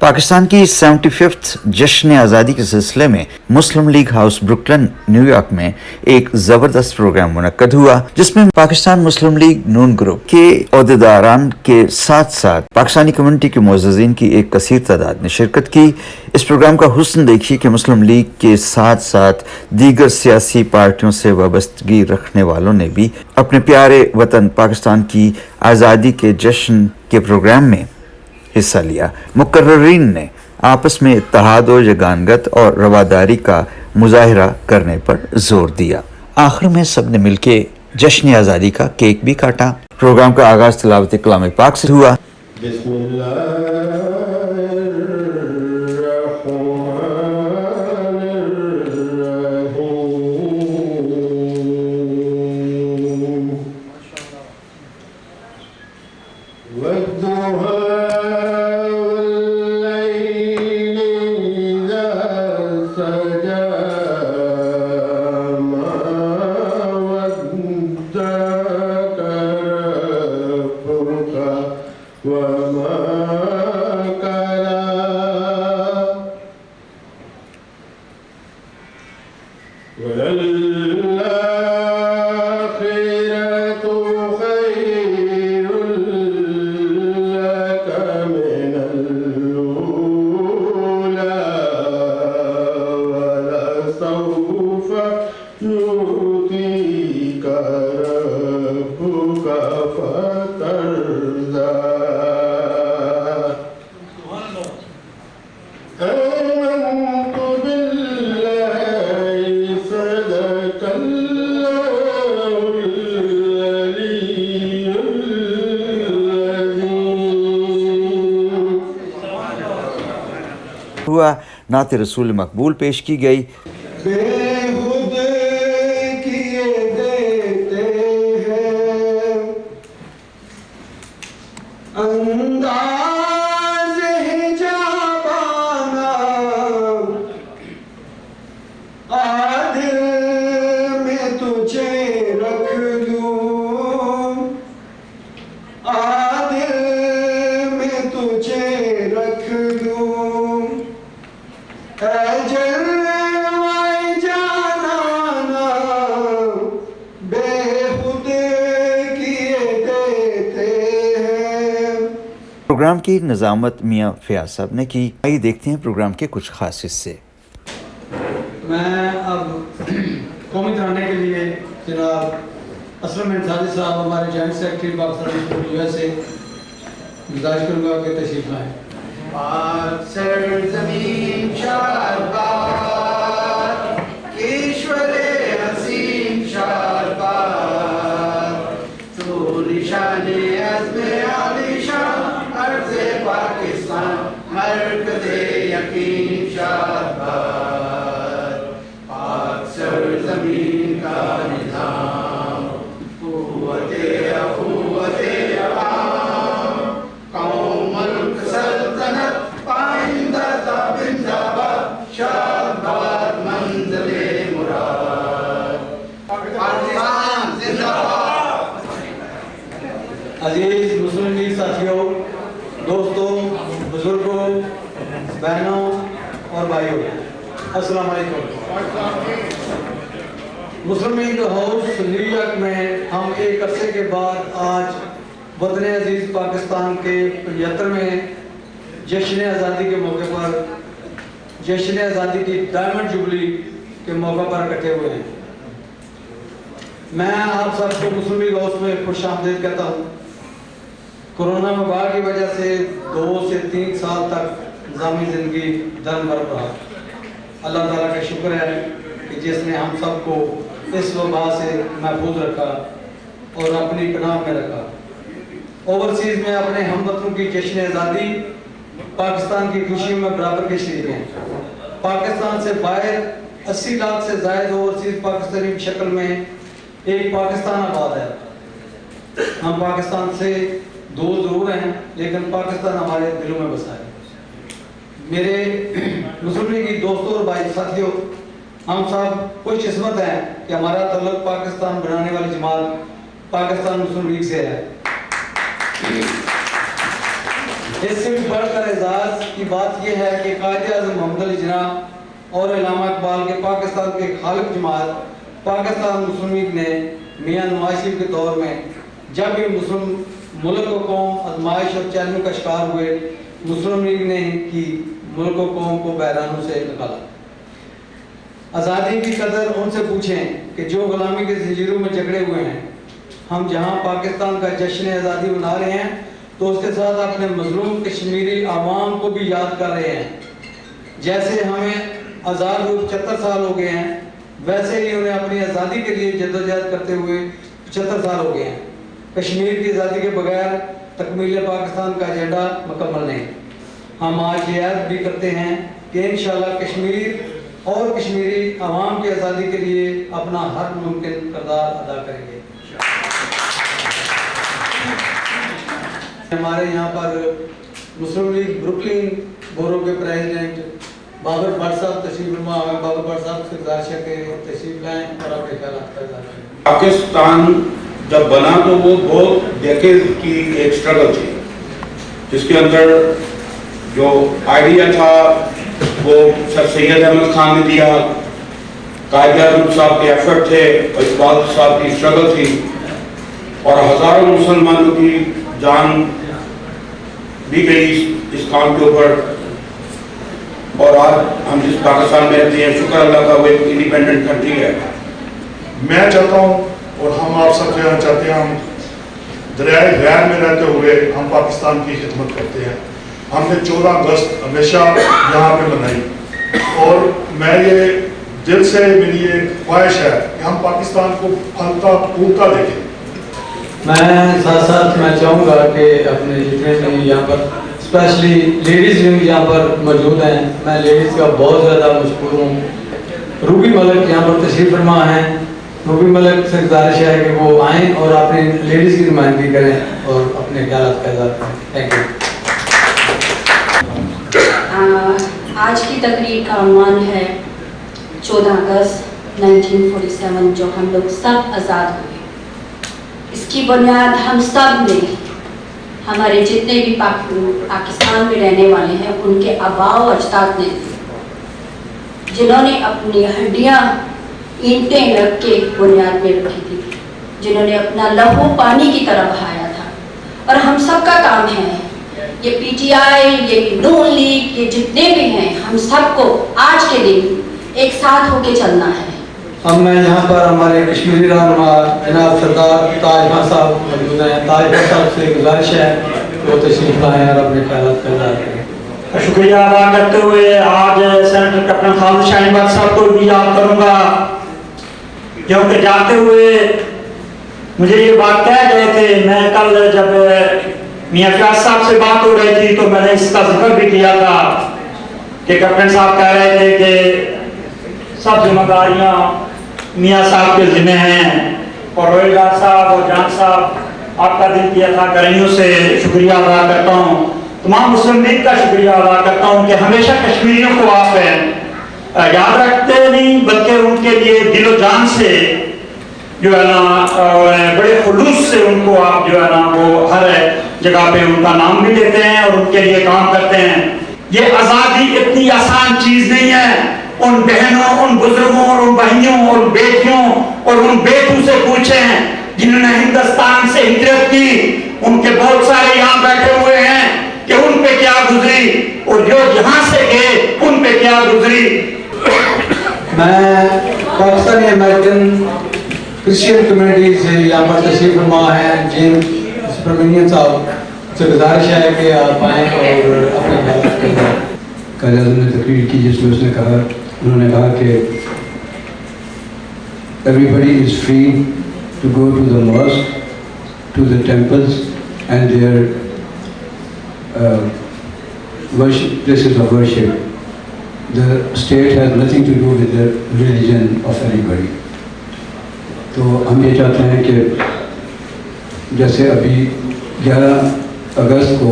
पाकिस्तान की 75th जश्न आज़ादी के सिलसिले में मुस्लिम लीग हाउस ब्रुकलिन न्यूयॉर्क में एक ज़बरदस्त प्रोग्राम मुनक्कद हुआ, जिसमें पाकिस्तान मुस्लिम लीग नून ग्रुप के अहदेदारान के साथ साथ पाकिस्तानी कम्युनिटी के मुअज़्ज़िज़ीन की एक कसीर तादाद ने शिरकत की। इस प्रोग्राम का हुस्न देखिए कि मुस्लिम लीग के साथ साथ दीगर सियासी पार्टियों से वाबस्तगी रखने वालों ने भी अपने प्यारे वतन पाकिस्तान की आज़ादी के जश्न के प्रोग्राम में हिस्सा लिया। मुकर्ररीन ने आपस में इत्तेहाद व यगानगत और रवादारी का मुजाहिरा करने पर जोर दिया। आखिर में सब ने मिलके जश्न आज़ादी का केक भी काटा। प्रोग्राम का आगाज तिलावत कलाम पाक से हुआ। हुआ नात रसूल मकबूल पेश की गई। बेहुद किए देते हैं अंदाज़ हिजाबाना, आदिल में तुझे रख लूं, आदिल में तुझे रख लूं, प्रोग्राम की निज़ामत मियाँ फ़याज़ साहब ने की। आइए देखते हैं प्रोग्राम के कुछ खास हिस्से। मैं अब कौमी तराने के लिए जनाब असलम इंसानी साहब, हमारे जॉइंट सेक्रेटरी पाकिस्तान USA, गुजारिश करूँगा कि तशरीफ लाएँ। सरज़मीन शारबाज़, ईश्वरे हसीन शारबाज़, तू निशाने अज़्मे आलिशान, अर्ज़े पाकिस्तान, मरकज़े यकीन शारबाज़, पाक सरज़मीन का निज़ाम, क़ुव्वते अख़ुव्वते अवाम, कौम मुल्क सल्तनत पाइंदा जिंदाबाद, शाबाद मंज़िले मुराद, पाकिस्तान जिंदाबाद। अजीज मुस्लिम लीग साथियों, दोस्तों, बुजुर्गों, बहनों और भाइयों, अस्सलाम वालेकुम। मुस्लिम लीग हाउस न्यूयॉर्क में हम एक अरसे के बाद आज वतन अजीज पाकिस्तान के 75वें जश्न आज़ादी के मौके पर, जश्न आज़ादी की डायमंड जुबली के मौके पर इकट्ठे हुए हैं। मैं आप सबको मुस्लिम लीग हाउस में खुशामदीद कहता हूँ। कोरोना वबा की वजह से 2 से 3 साल तक निज़ामी ज़िंदगी दम भर रहा। अल्लाह ताला का शुक्र है कि जिसने हम सबको इस वबा से महफूज रखा और अपनी पनाह में रखा। ओवरसीज़ में अपने हमवतनों की जश्न आज़ादी पाकिस्तान की खुशियों में बराबर के शरीक हैं। पाकिस्तान से बाहर 80 लाख से ज़ायद ओवरसीज़ पाकिस्तानी की शक्ल में एक पाकिस्तान आबाद है। हम पाकिस्तान से दूर ज़रूर हैं, लेकिन पाकिस्तान हमारे दिलों में बसा है। मेरे मुस्लिम लीग के दोस्तों और भाई साथियों, हम सब खुशकिस्मत हैं कि हमारा तल्लुक पाकिस्तान बनाने वाली जमात पाकिस्तान मुस्लिम लीग से है। جس سے بھی بڑھ کر اعزاز کی بات یہ ہے کہ قائد اعظم محمد علی جناح اور علامہ اقبال کے پاکستان کے خالق جماعت پاکستان مسلم لیگ نے میاں نواز شریف کے دور میں جب یہ مسلم ملک و قوم آزمائش اور چیلنجوں کا شکار ہوئے، مسلم لیگ نے کی ملک و قوم کو بحرانوں سے نکالا۔ آزادی کی قدر ان سے پوچھیں کہ جو غلامی کے زنجیروں میں جکڑے ہوئے ہیں۔ ہم جہاں پاکستان کا جشن آزادی منا رہے ہیں تو اس کے ساتھ اپنے مظلوم کشمیری عوام کو بھی یاد کر رہے ہیں۔ جیسے ہمیں آزاد ہوئے 75 سال ہو گئے ہیں، ویسے ہی انہیں اپنی آزادی کے لیے جدوجہد کرتے ہوئے 75 سال ہو گئے ہیں۔ کشمیر کی آزادی کے بغیر تکمیل پاکستان کا ایجنڈا مکمل نہیں۔ ہم آج یہ عہد بھی کرتے ہیں کہ انشاءاللہ کشمیر اور کشمیری عوام کی آزادی کے لیے اپنا ہر ممکن کردار ادا کریں گے۔ ہمارے یہاں پر مسلم لیگ بروکلن بورو کے پریزیڈنٹ بابر بٹ صاحب تشریف فرما ہیں۔ بابر بٹ صاحب سے گزارش ہے کہ تشریف لائیں اور اپنے خیالات کا اظہار کریں۔ پاکستان جب بنا تو وہ بہت ڈیکیڈ کی ایک سٹرگل تھی، جس کے اندر جو آئیڈیا تھا وہ سر سید احمد خان نے دیا، قائد اعظم صاحب کے ایفرٹ تھے، اور اقبال صاحب کی سٹرگل تھی، اور ہزاروں مسلمانوں کی جان بھی گئی اس کام کے اوپر، اور آج ہم جس پاکستان میں رہتے ہیں شکر اللہ کا وہ ایک انڈیپینڈنٹ کنٹری ہے۔ میں چاہتا ہوں اور ہم آپ سب کہنا چاہتے ہیں، ہم دریائے غیر میں رہتے ہوئے ہم پاکستان کی خدمت کرتے ہیں۔ ہم نے 14 اگست ہمیشہ یہاں پہ منائی، اور میں یہ دل سے میری یہ خواہش ہے کہ ہم پاکستان کو پھلتا پھولتا دیکھیں۔ میں ساتھ ساتھ میں چاہوں گا کہ اپنے جتنے بھی یہاں پر اسپیشلی لیڈیز ونگ یہاں پر موجود ہیں، میں لیڈیز کا بہت زیادہ مشکور ہوں۔ روبی ملک یہاں پر تشریف فرما ہیں، روبی ملک سے گزارش ہے کہ وہ آئیں اور اپنے لیڈیز کی نمائندگی کریں اور اپنے خیالات کا اظہار کریں۔ Thank you. آج کی تقریر کا عنوان ہے 14 اگست 1947 جو ہم لوگ سب آزاد ہوئے۔ اس کی بنیاد ہم سب نے، ہمارے جتنے بھی پاکستان میں رہنے والے ہیں ان کے آباء و اجداد نے دی، جنہوں نے اپنی ہڈیاں اینٹیں رکھ کے بنیاد میں رکھی تھی، جنہوں نے اپنا لہو پانی کی طرح بہایا تھا۔ اور ہم سب کا کام ہے، یہ پی ٹی آئی، یہ نون لیگ، یہ جتنے بھی ہیں، ہم سب کو آج کے دن ایک ساتھ ہو کے چلنا ہے۔ اب میں یہاں پر ہمارے کشمیری رہنما جناب سردار تاج خان صاحب موجود ہیں۔ تاج خان صاحب سے گزارش ہے کہ وہ تشریف لائیں اور اپنے خیالات کا اظہار کریں۔ شکریہ ادا کرتے ہوئے آج senator captain Khalid Shaheen but صاحب کو بھی یاد کروں گا، کیونکہ جاتے ہوئے مجھے یہ بات کہہ گئے تھے۔ میں کل جب میاں فیاض صاحب سے بات ہو رہی تھی تو میں نے اس کا ذکر بھی کیا تھا کہ کیپٹن صاحب کہہ رہے تھے کہ سب ذمہ داریاں میاں صاحب کے ذمہ ہیں، اور روہل ڈار صاحب اور جان صاحب آپ کا دل کیا تھا کرائیوں سے شکریہ ادا کرتا ہوں۔ تمام مسلم لیگ کا شکریہ ادا کرتا ہوں کہ ہمیشہ کشمیریوں کو آپ یاد رکھتے نہیں بلکہ ان کے لیے دل و جان سے جو ہے نا بڑے خلوص سے ان کو آپ جو ہے نا وہ ہر جگہ پہ ان کا نام بھی لیتے ہیں اور ان کے لیے کام کرتے ہیں۔ یہ آزادی اتنی آسان چیز نہیں ہے۔ ان بہنوں، ان بزرگوں اور ان بہنوں اور ان بیٹیوں اور ان بیٹوں سے پوچھیں جنہوں نے ہندوستان سے ہجرت کی، ان کے بہت سارے یہاں بیٹھے ہوئے ہیں کہ ان پہ کیا گزری، اور جو یہاں سے گئے ان پہ کیا گزری۔ میں پاکستانی امریکن کرسچین کمیونٹی سے یہاں پر تشریف فرما ہیں جیم سپرمینین صاحب سے گزارش ہے کہ آپ آئیں اور اپنے خیالات کا اظہار کریں۔ قائد اعظم نے تقریر کی جس میں انہوں نے کہا کہ everybody is free to go to the mosque, to the temples and their places of worship. The state has nothing to do with the religion of anybody. تو ہم یہ چاہتے ہیں کہ جیسے ابھی 11 اگست کو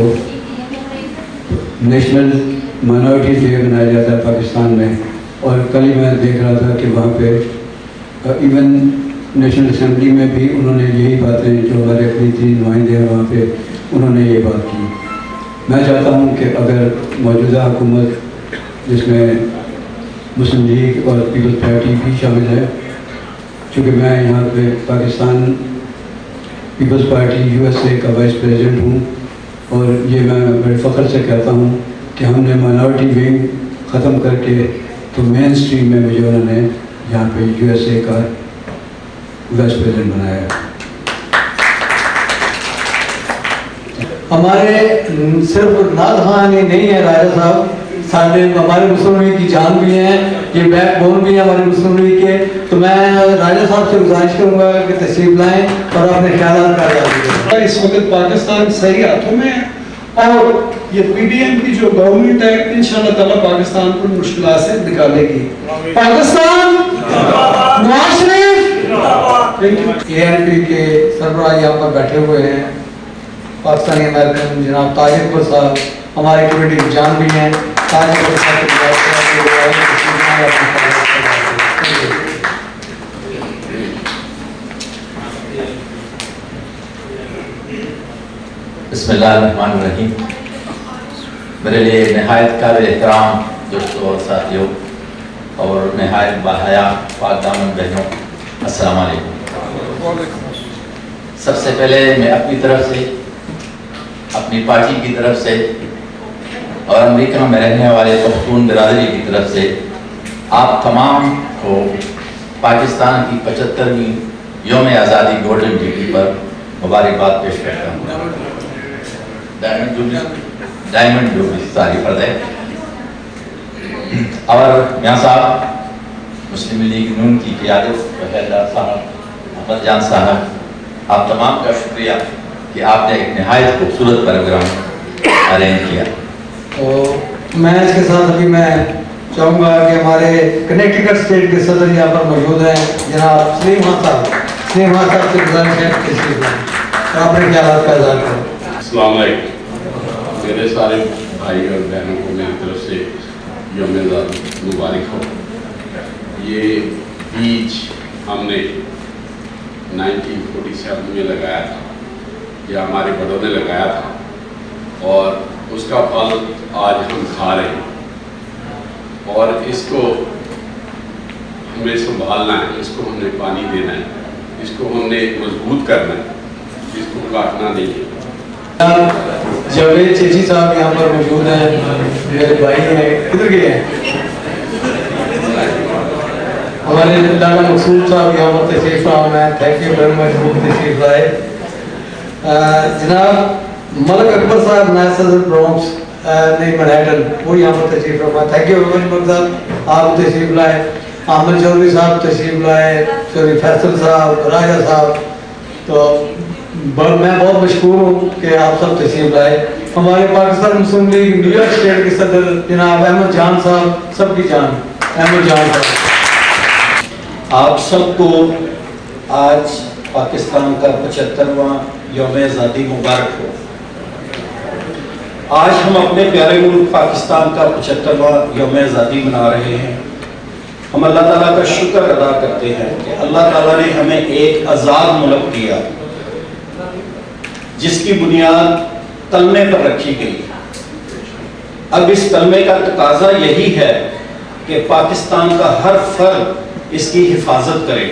نیشنل مائنورٹی ڈے منایا جاتا ہے پاکستان میں، اور کل ہی میں دیکھ رہا تھا کہ وہاں پہ ایون نیشنل اسمبلی میں بھی انہوں نے یہی باتیں، جو ہمارے اپنی 3 نمائندے ہیں وہاں پہ، انہوں نے یہ بات کی میں چاہتا ہوں کہ اگر موجودہ حکومت جس میں مسلم لیگ اور پیپلز پارٹی بھی شامل ہے، چونکہ میں یہاں پہ پاکستان پیپلز پارٹی USA کا وائس پریزیڈنٹ ہوں، اور یہ میں بڑے فخر سے کہتا ہوں کہ ہم نے مائنورٹی ونگ ختم کر کے تو مین اسٹریم میں مجھے انہوں نے یہاں پہ USA کا وائس پریزیڈنٹ بنایا ہے۔ ہمارے صرف ناد خان ہی نہیں ہے راجہ صاحب، ہمارے مسلم لیگ کی جان بھی ہیں، یہ بیک بون بھی ہے ہمارے مسلم لیگ کے، تو میں راجہ صاحب سے گزارش کروں گا کہ تشریف لائیں اور اپنے خیالات کا اظہار کریں۔ اس وقت پاکستان صحیح ہاتھوں میں ہے، اور یہ PDM کی جو گورنمنٹ ہے انشاءاللہ تعالیٰ پاکستان کو مشکلات سے نکالے گی۔ پاکستان نواز شریف ANP کے سربراہ یہاں پر بیٹھے ہوئے ہیں، پاکستانی امریکن جناب تاج اکبر صاحب ہماری کمیٹی کی جان بھی ہیں، تاج اکبر صاحب کی بسم اللہ الرحمن الرحیم۔ میرے لیے نہایت قابل احترام دوستوں اور ساتھیوں اور نہایت باحیا پاک دامن بہنوں، السلام علیکم۔ سب سے پہلے میں اپنی طرف سے، اپنی پارٹی کی طرف سے اور امریکہ میں رہنے والے پختون برادری کی طرف سے آپ تمام کو پاکستان کی 75ویں یوم آزادی گولڈن جوبلی پر مبارکباد پیش کرتا ہوں۔ ڈائمنڈ جوبلی ساری فرد ہے۔ اور میاں صاحب، مسلم لیگ نون کی قیادت وحیدار صاحب، محمد جان صاحب، آپ تمام کا شکریہ کہ آپ نے ایک نہایت خوبصورت پروگرام ارینج کیا۔ تو میں اس کے ساتھ ابھی میں چاہوں گا کہ ہمارے کنیکٹیکٹ اسٹیٹ کے صدر یہاں پر موجود ہیں جناب سلیم خان صاحب سے گزارش ہے کہ اپنے خیالات کا اظہار کریں۔ السلام علیکم۔ میرے سارے بھائی اور بہنوں کو میری طرف سے یوم آزادی مبارک ہو۔ یہ بیج ہم نے 1947 میں لگایا تھا، یہ ہمارے بڑوں نے لگایا تھا، اور اس کا پھل آج ہم کھا رہے ہیں، اور اس کو ہمیں سنبھالنا ہے، اس کو ہم نے پانی دینا ہے، اس کو ہم نے مضبوط کرنا ہے، اس کو کاٹنا نہیں ہے۔ جاوید چیچی صاحب یہاں پر موجود ہیں، میرے بھائی ہیں، کدھر گئے ہیں؟ ہمارے لالا مقصود صاحب یہاں پر تشریف فرما ہیں، تھینک یو ویری مچ وہ تشریف لائے۔ جناب ملک اکبر صاحب نائب صدر برونکس نہیں منہیٹن، وہ یہاں پر تشریف فرما، تھینک یو ویری مچ صاحب آپ تشریف لائے۔ احمد چودھری صاحب تشریف لائے، چودھری فیصل صاحب، راجہ صاحب، تو میں بہت مشکور ہوں کہ آپ سب تشریف لائے۔ ہمارے پاکستان مسلم لیگ نیو یارک اسٹیٹ کے صدر جناب احمد جان صاحب، سب کی جان احمد جان صاحب، آپ سب کو آج پاکستان کا 75واں یوم آزادی مبارک ہو۔ آج ہم اپنے پیارے ملک پاکستان کا 75واں یوم آزادی منا رہے ہیں۔ ہم اللہ تعالیٰ کا شکر ادا کرتے ہیں کہ اللہ تعالیٰ نے ہمیں ایک آزاد ملک دیا جس کی بنیاد کلمے پر رکھی گئی۔ اب اس کلمے کا تقاضا یہی ہے کہ پاکستان کا ہر فرد اس کی حفاظت کرے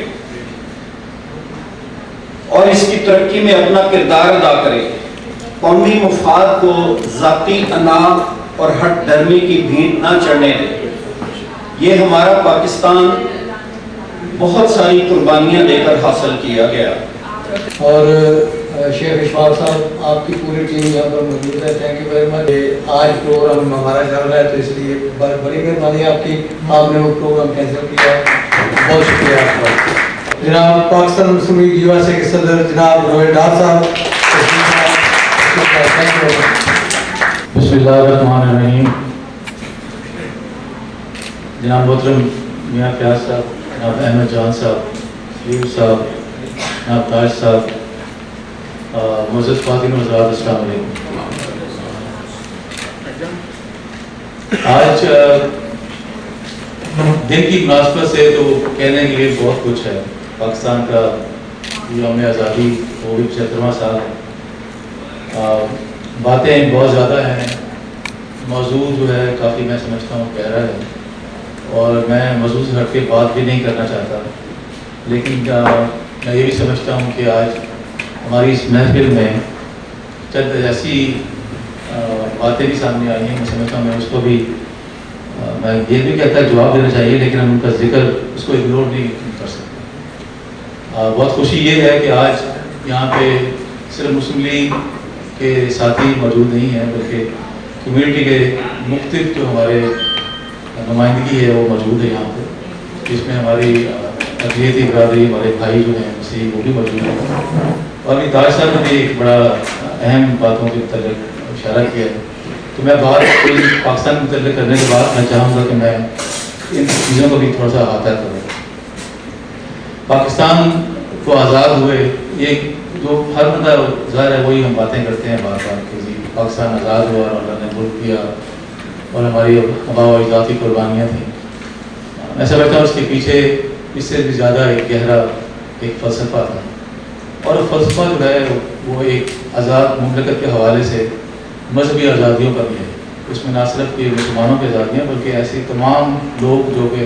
اور اس کی ترقی میں اپنا کردار ادا کرے، قومی مفاد کو ذاتی انا اور ہٹ دھرمی کی بھینٹ نہ چڑھنے دے۔ یہ ہمارا پاکستان بہت ساری قربانیاں دے کر حاصل کیا گیا۔ اور شیخ اشفاق صاحب آپ کی پوری ٹیم یہاں پر موجود ہے، تھینک یو ویری مچ۔ آج پروگرام ہمارا چل رہا ہے تو اس لیے بڑی مہربانی آپ کی، آپ نے وہ پروگرام کینسل کیا ہے، بہت شکریہ آپ کا۔ جناب پاکستان مسلم لیگ USA کے صدر جناب روہل ڈار صاحب، بسم اللہ الرحمن الرحیم۔ جناب محترم میاں فیاض صاحب، جناب احمد جان صاحب، سلیم صاحب، جناب تاج صاحب، معزز خواتین و حضرات، السلام علیکم۔ آج دن کی مناسبت سے تو کہنے کے لیے بہت کچھ ہے۔ پاکستان کا یوم آزادی وہ بھی 75واں سال ہے۔ باتیں بہت زیادہ ہیں، موضوع جو ہے کافی میں سمجھتا ہوں گہرا ہے اور میں موضوع سے ہٹ کے بات بھی نہیں کرنا چاہتا، لیکن میں یہ بھی سمجھتا ہوں کہ آج ہماری اس محفل میں چند ایسی باتیں بھی سامنے آئی ہیں، میں سمجھتا ہوں میں اس کو بھی میں یہ بھی کہتا ہے جواب دینا چاہیے، لیکن ہم ان کا ذکر اس کو اگنور نہیں کر سکتے۔ بہت خوشی یہ ہے کہ آج یہاں پہ صرف مسلم لیگ کے ساتھی موجود نہیں ہیں، بلکہ کمیونٹی کے مختلف جو ہمارے نمائندگی ہے وہ موجود ہے یہاں پہ، جس میں ہماری اقلیتی برادری، ہمارے بھائی جو ہیں مسیحی وہ بھی موجود ہیں، اور ابھی تاج صاحب نے بھی ایک بڑا اہم باتوں کے متعلق اشارہ کیا ہے۔ تو میں بات پاکستان متعلق کرنے کے بعد میں چاہوں گا کہ میں ان چیزوں کو بھی تھوڑا سا احاطہ کروں۔ پاکستان کو آزاد ہوئے، یہ جو ہر بندہ ظاہر ہے وہی ہم باتیں کرتے ہیں بار بار کہ جی پاکستان آزاد ہوا اور اللہ نے ملک دیا اور ہماری آباء و اجداد کی قربانیاں تھیں۔ میں سمجھتا ہوں اس کے پیچھے اس سے بھی زیادہ ایک گہرا ایک فلسفہ تھا، اور فلسفہ جو ہے وہ ایک آزاد مملکت کے حوالے سے مذہبی آزادیوں کا بھی ہے۔ اس میں نہ صرف کہ مسلمانوں کی آزادیاں بلکہ ایسے تمام لوگ جو کہ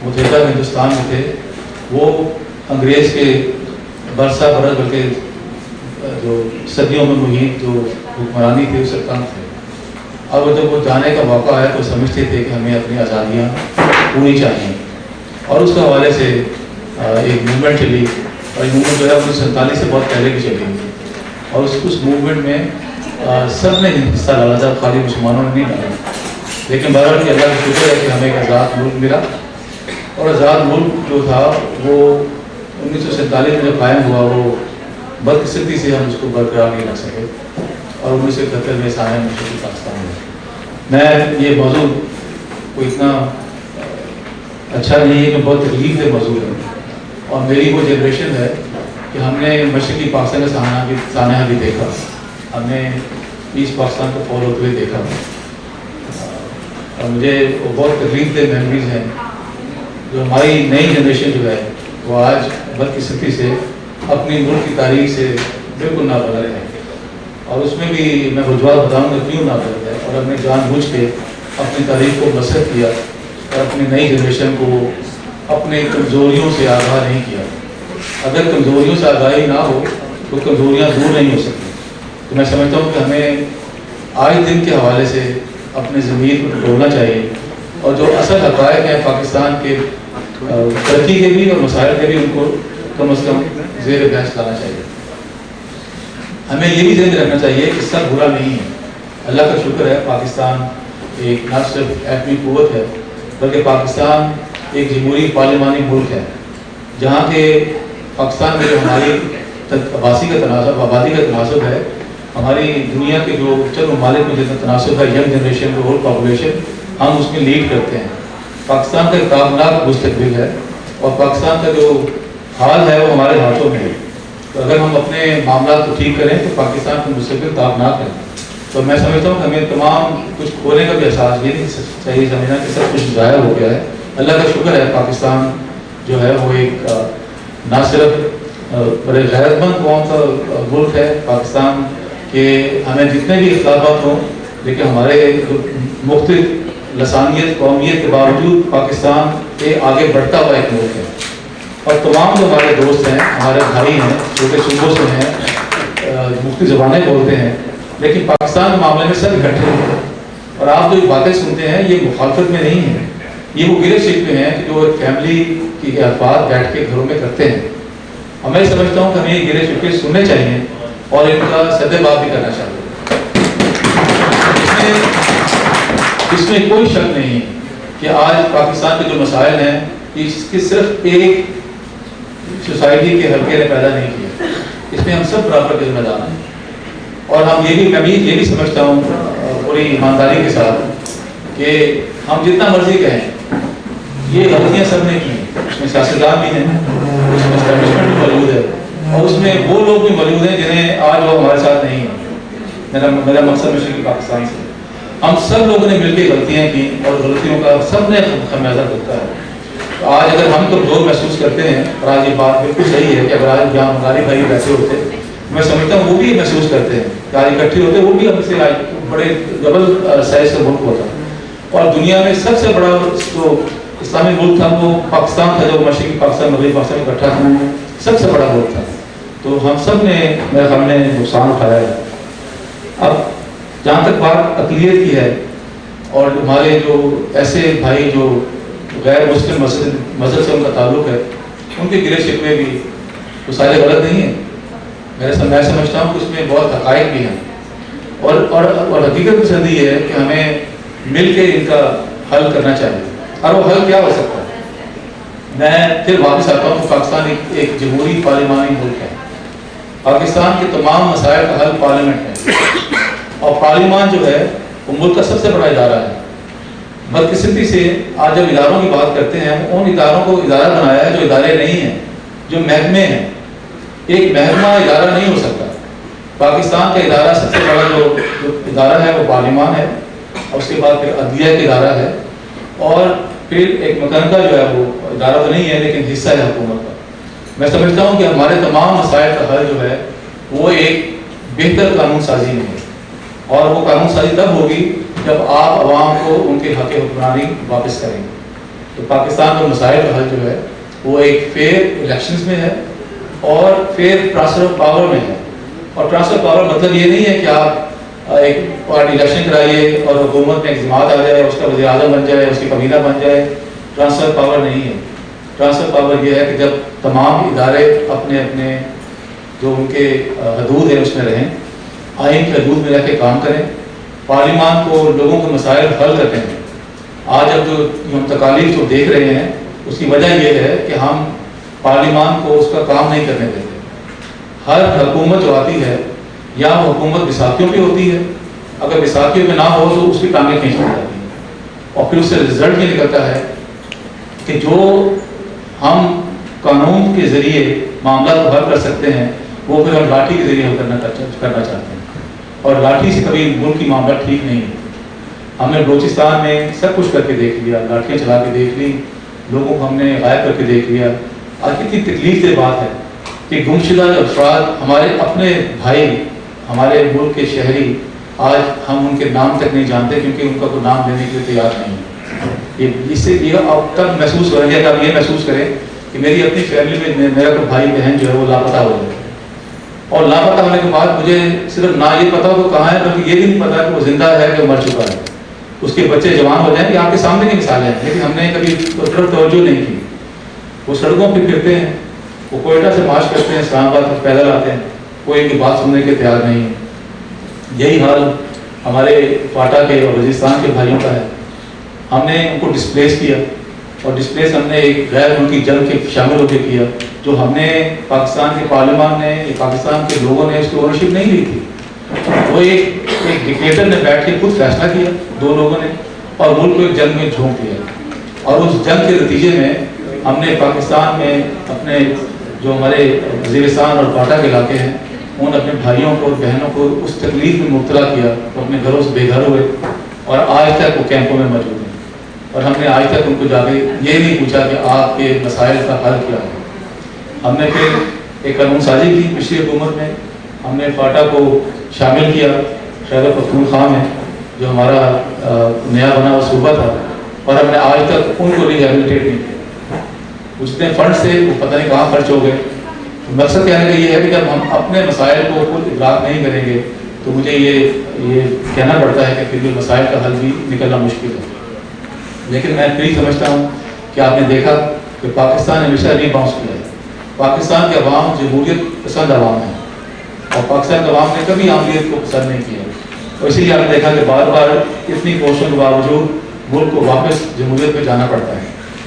متحدہ ہندوستان میں تھے وہ انگریز کے برسہ برس بلکہ جو صدیوں میں محیط جو حکمرانی تھی اس سے کم تھے۔ اب جب وہ جانے کا موقع آیا تو سمجھتے تھے کہ ہمیں اپنی آزادیاں پوری چاہیے، اور اس کے حوالے سے ایک موومنٹ چلی، اور یہ موومنٹ جو ہے 1947 سے بہت پہلے بھی چلی، اور اس موومنٹ میں سب نے حصہ ڈالا تھا، خالی مسلمانوں نے نہیں ڈالا، لیکن بہرحال کہ اللہ کا شکر ہے کہ ہمیں ایک آزاد ملک ملا، اور آزاد ملک جو تھا وہ 1947 میں جو قائم ہوا وہ بدقسمتی سے ہم اس کو برقرار نہیں رکھ سکے، اور 1971 میں سارے مشرقی پاکستان میں۔ میں یہ موضوع کو اتنا اچھا نہیں ہے کہ بہت تکلیف دہ موضوع ہے، اور میری وہ جنریشن ہے کہ ہم نے مشرقی پاکستان کا سانحہ بھی دیکھا، ہم نے ایسٹ پاکستان کو فالو ہوتے ہوئے دیکھا، اور مجھے وہ بہت تکلیف دہ میموریز ہیں جو ہماری نئی جنریشن جو ہے وہ آج بدقسمتی سے اپنی ملک کی تاریخ سے بالکل نابلد ہے، اور اس میں بھی میں وجوہات بتاؤں گا کیوں نابلد ہے، اور ہم نے جان بوجھ کے اپنی تاریخ کو مسخ کیا اور اپنی نئی جنریشن کو اپنے کمزوریوں سے آگاہ نہیں کیا۔ اگر کمزوریوں سے آگاہی نہ ہو تو کمزوریاں دور نہیں ہو سکتی۔ تو میں سمجھتا ہوں کہ ہمیں آج دن کے حوالے سے اپنے ضمیر کو ٹٹولنا چاہیے، اور جو اصل حقائق ہیں پاکستان کے ترقی کے بھی اور مسائل کے بھی ان کو کم از کم زیر بحث لانا چاہیے۔ ہمیں یہ بھی ذہن رکھنا چاہیے کہ سب برا نہیں ہے، اللہ کا شکر ہے پاکستان ایک نہ صرف ایٹمی قوت ہے بلکہ پاکستان ایک جمہوری پارلیمانی ملک ہے، جہاں کے پاکستان میں جو ہماری آبادی کا تناسب ہے، ہماری دنیا کے جو چند ممالک میں جتنا تناسب ہے ینگ جنریشن کو، اولڈ پاپولیشن، ہم اس میں لیڈ کرتے ہیں۔ پاکستان کا ایک تابناک مستقبل ہے، اور پاکستان کا جو حال ہے وہ ہمارے ہاتھوں میں ہے۔ تو اگر ہم اپنے معاملات کو ٹھیک کریں تو پاکستان کا مستقبل تابناک ہے۔ تو میں سمجھتا ہوں کہ ہمیں تمام کچھ کھونے کا بھی احساس یہ نہیں چاہیے سمجھنا کہ سب کچھ ضائع ہو گیا ہے۔ اللہ کا شکر ہے پاکستان جو ہے وہ ایک نہ صرف بڑے غیرت مند قوم کا ملک ہے پاکستان، کہ ہمیں جتنے بھی اختلافات ہوں لیکن ہمارے مختلف لسانیت قومیت کے باوجود پاکستان کے آگے بڑھتا ہوا ایک ملک ہے، اور تمام جو ہمارے دوست ہیں، ہمارے بھائی ہیں، چھوٹے صوبوں سے ہیں، مختلف زبانیں بولتے ہیں، لیکن پاکستان کے معاملے میں سب اکٹھے ہیں۔ اور آپ جو باتیں سنتے ہیں یہ مخالفت میں نہیں ہیں، یہ وہ گرے شکوے ہیں کہ جو ایک فیملی کی افراد بیٹھ کے گھروں میں کرتے ہیں۔ اور میں سمجھتا ہوں کہ ہمیں یہ گرے شکوے سننے چاہیے اور ان کا سدباب بھی کرنا چاہیے۔ اس میں کوئی شک نہیں ہے کہ آج پاکستان کے جو مسائل ہیں اس کے صرف ایک سوسائٹی کے حلقے نے پیدا نہیں کیا، اس میں ہم سب برابر کے ذمہ دار ہیں، اور ہم میں یہ بھی سمجھتا ہوں پوری ایمانداری کے ساتھ کہ ہم جتنا مرضی کہیں یہ غلطیاں سب نے کی ہیں، اس میں سیاستدان بھی ہیں، اس میں اسٹیبلشمنٹ بھی موجود ہے، اور اس میں وہ لوگ بھی موجود ہیں جنہیں آج وہ ہمارے ساتھ نہیں ہیں۔ میرا مقصد مشرقی پاکستان سے ہم سب لوگوں نے مل کے غلطیاں کی، اور غلطیوں کا سب نے خمیازہ بھگتا ہے۔ تو آج اگر ہم کمزور محسوس کرتے ہیں، اور آج یہ بات بالکل صحیح ہے کہ اگر آج یہاں ہمارے بھائی بیٹھے ہوتے मैं समझता हूँ वो भी महसूस करते हैं कि आज इकट्ठे होते, वो भी हमसे आज बड़े डबल साइज का मुल्क होता। और दुनिया में सबसे बड़ा जो इस्लामी मुल्क था वो पाकिस्तान था, जो मशरक़ी पाकिस्तान मगरबी पाकिस्तान इकट्ठा था, सबसे बड़ा मुल्क था। तो हम सब ने मेरे ख्याल में नुकसान उठाया है। अब जहाँ तक बात अक़लियत की है और हमारे जो ऐसे भाई जो गैर मुस्लिम मज़हब से उनका ताल्लुक़ है, उनके गिले शिकवे भी तो सारे गलत नहीं है। मैं समझता हूँ कि उसमें बहुत हक़ाइक़ भी हैं और हकीकत पसंदी ये है कि हमें मिल के इनका हल करना चाहिए। और वो हल क्या हो सकता है? मैं फिर वापस आता हूँ कि पाकिस्तान एक जमहूरी पार्लिमानी मुल्क है। पाकिस्तान के तमाम मसाइल का हल पार्लियामेंट है और पार्लिमान जो है वो मुल्क का सबसे बड़ा इदारा है। बदकिस्मती से आज जब इदारों की बात करते हैं, उन इदारों को इदारा बनाया है जो इदारे नहीं हैं, जो महकमे हैं। एक महकमा इदारा नहीं हो सकता। पाकिस्तान का इदारा सबसे बड़ा जो इदारा है वो पार्लिमान है, और उसके बाद फिर अदलिया का इदारा है, और फिर एक मकनका जो है वो इदारा तो नहीं है लेकिन हिस्सा है हुकूमत का। मैं समझता हूँ कि हमारे तमाम मसाइल का हल जो है वो एक बेहतर कानून साजी में है, और वो कानून साजी तब होगी जब आप आवाम को उनके हक़ हुक्मरानी वापस करेंगे। तो पाकिस्तान के मसाइल का हल जो है वो एक फेयर इलेक्शंस में है और फेयर ट्रांसफर ऑफ पावर में है। और ट्रांसफर ऑफ पावर मतलब ये नहीं है कि आप एक पार्टी इलेक्शन कराइए और हुकूमत में एक जमात आ जाए, उसका वज़ीर आज़म बन जाए, उसकी कबीना बन जाए। ट्रांसफर पावर नहीं है। ट्रांसफर पावर ये है कि जब तमाम इदारे अपने अपने जो उनके हदूद है उसमें रहें, आइन के हदूद में रह के काम करें, पार्लिमान को लोगों के मसाइल हल करते हैं। आज अब जो हम तकालीफ जो देख रहे हैं उसकी वजह यह है कि हम पार्लिमान को उसका काम नहीं करने देते। हर हुकूमत जो आती है या वो हुकूमत बैसाखियों पे होती है, अगर बैसाखियों में ना हो तो उसकी टांगें खींच दी जाती हैं, और फिर उससे रिजल्ट ये निकलता है कि जो हम कानून के ज़रिए मामला को हल कर सकते हैं वो फिर हम लाठी के ज़रिए हल करना चाहते हैं, और लाठी से कभी मुल्क की मामला ठीक नहीं है। हमने बलूचिस्तान में सब कुछ करके देख लिया, लाठियाँ चला के देख ली, लोगों को हमने गायब करके देख लिया। आज कितनी तकलीफ से बात है कि गुमशुदा अफराद हमारे अपने भाई, हमारे मुल्क के शहरी, आज हम उनके नाम तक नहीं जानते क्योंकि उनका कोई नाम लेने के लिए तैयार नहीं है। इससे ये अब तक महसूस हो रहा है कि आप ये महसूस करें कि मेरी अपनी फैमिली में मेरा कोई भाई बहन जो है वो लापता हो जाए, और लापता होने के बाद मुझे सिर्फ ना ये पता हो कहाँ है, बल्कि ये भी नहीं पता कि वो जिंदा है कि मर चुका है। उसके बच्चे जवान हो जाएं, आपके सामने की मिसालें हैं, लेकिन हमने कभी उस तरफ तवज्जो नहीं की। वो सड़कों पर फिरते हैं, वो कोयटा से मार्च करते हैं, इस्लामाबाद तक पैदल आते हैं, कोई इनकी बात सुनने के तैयार नहीं है। यही हाल हमारे फाटा के और वजीरिस्तान के भाइयों का है। हमने उनको डिस्प्लेस किया, और डिस्प्लेस हमने एक गैर मुल्की जंग के शामिल होकर किया, जो हमने पाकिस्तान के पार्लियामान ने, पाकिस्तान के लोगों ने उसकी ओनरशिप नहीं ली थी। वो एक डिक्टेटर ने बैठ के खुद फैसला किया, दो लोगों ने, और मुल्क को एक जंग में झोंक दिया। और उस जंग के नतीजे में हमने पाकिस्तान में अपने जो हमारे वज़ीरिस्तान और फाटा के इलाके हैं उन अपने भाइयों को बहनों को उस तकलीफ में मुब्तला किया, तो अपने घरों से बेघर हुए, और आज तक वो कैंपों में मौजूद हैं। और हमने आज तक उनको जाके ये नहीं पूछा कि आपके मसाइल का हल क्या है। हमने फिर एक कानून साजी की पिछली हुकूमत में, हमने फाटा को शामिल किया खैबर पख्तूनख्वा में, जो हमारा नया बना हुआ सूबा था, और हमने आज तक उनको रिहेबिलिटेट नहीं किया। उसने फंड से वो पता नहीं कहाँ खर्च हो गए। मकसद कहने का ये है कि जब हम अपने मसाइल को खुद इदराक नहीं करेंगे तो मुझे ये कहना पड़ता है कि फिर ये मसाइल का हल भी निकलना मुश्किल है। लेकिन मैं फिर समझता हूँ कि आपने देखा कि पाकिस्तान ने हमेशा रीबाउंस किया है। पाकिस्तान के अवाम जमहूरियत पसंद अवाम है, और पाकिस्तान के अवाम ने कभी आमरीत को पसंद नहीं किया, और इसीलिए आपने देखा कि बार बार इतनी कोशिशों के बावजूद मुल्क को वापस जमहूरियत पर जाना पड़ता है।